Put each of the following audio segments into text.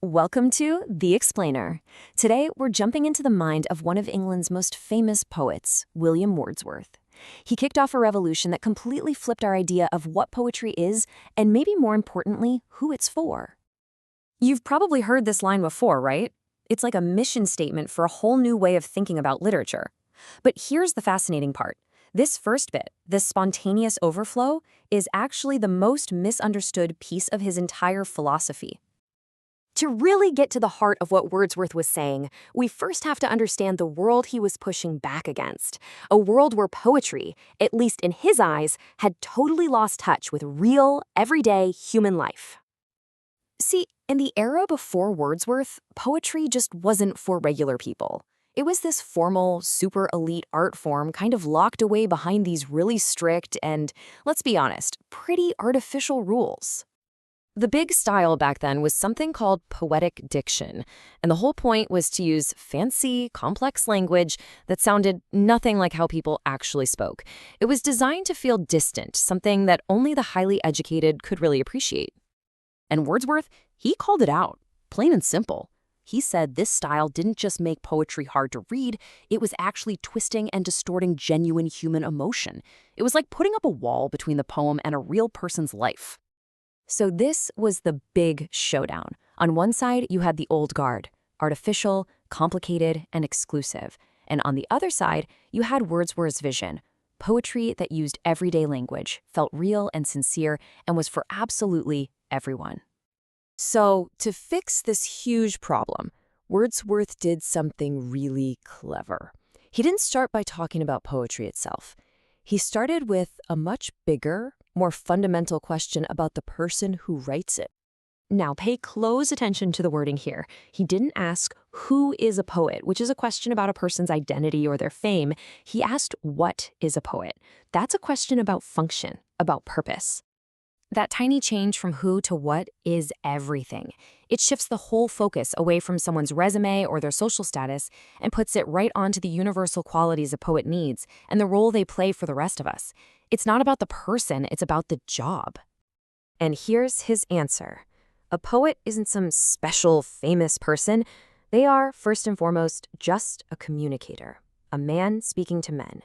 Welcome to The Explainer. Today, we're jumping into the mind of one of England's most famous poets, William Wordsworth. He kicked off a revolution that completely flipped our idea of what poetry is, and maybe more importantly, who it's for. You've probably heard this line before, right? It's like a mission statement for a whole new way of thinking about literature. But here's the fascinating part. This first bit, this spontaneous overflow, is actually the most misunderstood piece of his entire philosophy. To really get to the heart of what Wordsworth was saying, we first have to understand the world he was pushing back against, a world where poetry, at least in his eyes, had totally lost touch with real, everyday human life. See, in the era before Wordsworth, poetry just wasn't for regular people. It was this formal, super elite art form kind of locked away behind these really strict and, let's be honest, pretty artificial rules. The big style back then was something called poetic diction, and the whole point was to use fancy, complex language that sounded nothing like how people actually spoke. It was designed to feel distant, something that only the highly educated could really appreciate. And Wordsworth, he called it out, plain and simple. He said this style didn't just make poetry hard to read, it was actually twisting and distorting genuine human emotion. It was like putting up a wall between the poem and a real person's life. So this was the big showdown. On one side, you had the old guard, artificial, complicated, and exclusive. And on the other side, you had Wordsworth's vision, poetry that used everyday language, felt real and sincere, and was for absolutely everyone. So to fix this huge problem, Wordsworth did something really clever. He didn't start by talking about poetry itself. He started with a much bigger, more fundamental question about the person who writes it. Now, pay close attention to the wording here. He didn't ask, who is a poet, which is a question about a person's identity or their fame. He asked, what is a poet? That's a question about function, about purpose. That tiny change from who to what is everything. It shifts the whole focus away from someone's resume or their social status and puts it right onto the universal qualities a poet needs and the role they play for the rest of us. It's not about the person, it's about the job. And here's his answer. A poet isn't some special, famous person. They are, first and foremost, just a communicator, a man speaking to men.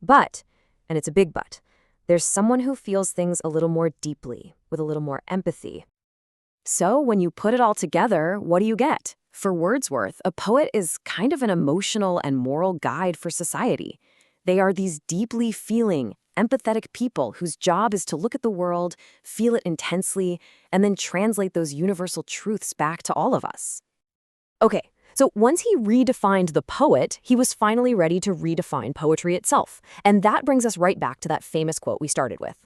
But, and it's a big but, there's someone who feels things a little more deeply, with a little more empathy. So when you put it all together, what do you get? For Wordsworth, a poet is kind of an emotional and moral guide for society. They are these deeply feeling, empathetic people whose job is to look at the world, feel it intensely, and then translate those universal truths back to all of us. Okay, so once he redefined the poet, he was finally ready to redefine poetry itself. And that brings us right back to that famous quote we started with.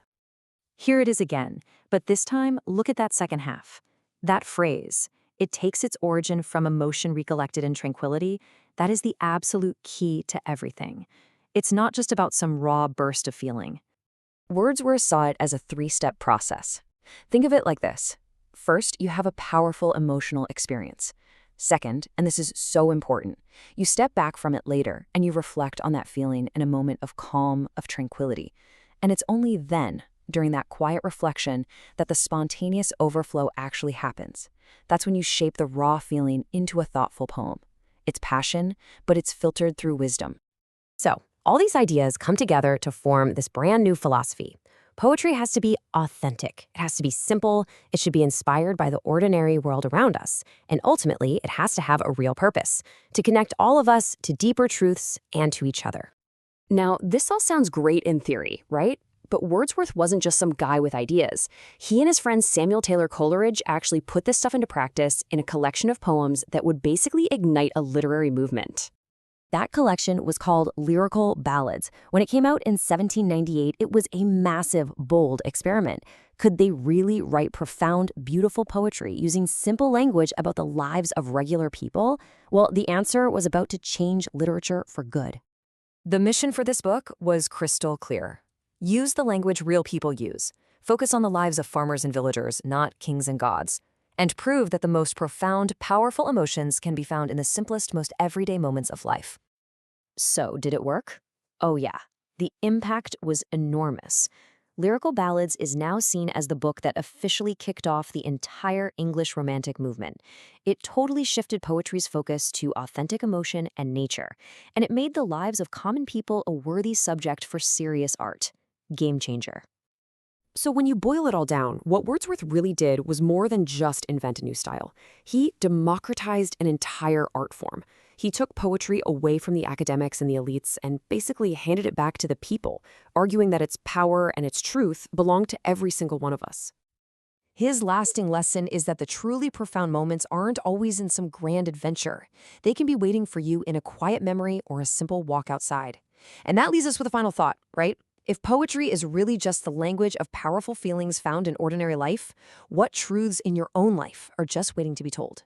Here it is again, but this time, look at that second half. That phrase, it takes its origin from emotion recollected in tranquility. That is the absolute key to everything. It's not just about some raw burst of feeling. Wordsworth saw it as a three-step process. Think of it like this. First, you have a powerful emotional experience. Second, and this is so important, you step back from it later and you reflect on that feeling in a moment of calm, of tranquility. And it's only then, during that quiet reflection, that the spontaneous overflow actually happens. That's when you shape the raw feeling into a thoughtful poem. It's passion, but it's filtered through wisdom. So, all these ideas come together to form this brand new philosophy. Poetry has to be authentic. It has to be simple. It should be inspired by the ordinary world around us. And ultimately, it has to have a real purpose, to connect all of us to deeper truths and to each other. Now, this all sounds great in theory, right? But Wordsworth wasn't just some guy with ideas. He and his friend Samuel Taylor Coleridge actually put this stuff into practice in a collection of poems that would basically ignite a literary movement. That collection was called Lyrical Ballads. When it came out in 1798, it was a massive, bold experiment. Could they really write profound, beautiful poetry using simple language about the lives of regular people? Well, the answer was about to change literature for good. The mission for this book was crystal clear. Use the language real people use. Focus on the lives of farmers and villagers, not kings and gods. And prove that the most profound, powerful emotions can be found in the simplest, most everyday moments of life. So, did it work? Oh yeah, the impact was enormous. Lyrical Ballads is now seen as the book that officially kicked off the entire English Romantic movement. It totally shifted poetry's focus to authentic emotion and nature, and it made the lives of common people a worthy subject for serious art. Game changer. So when you boil it all down, what Wordsworth really did was more than just invent a new style. He democratized an entire art form. He took poetry away from the academics and the elites and basically handed it back to the people, arguing that its power and its truth belonged to every single one of us. His lasting lesson is that the truly profound moments aren't always in some grand adventure. They can be waiting for you in a quiet memory or a simple walk outside. And that leaves us with a final thought, right? If poetry is really just the language of powerful feelings found in ordinary life, what truths in your own life are just waiting to be told?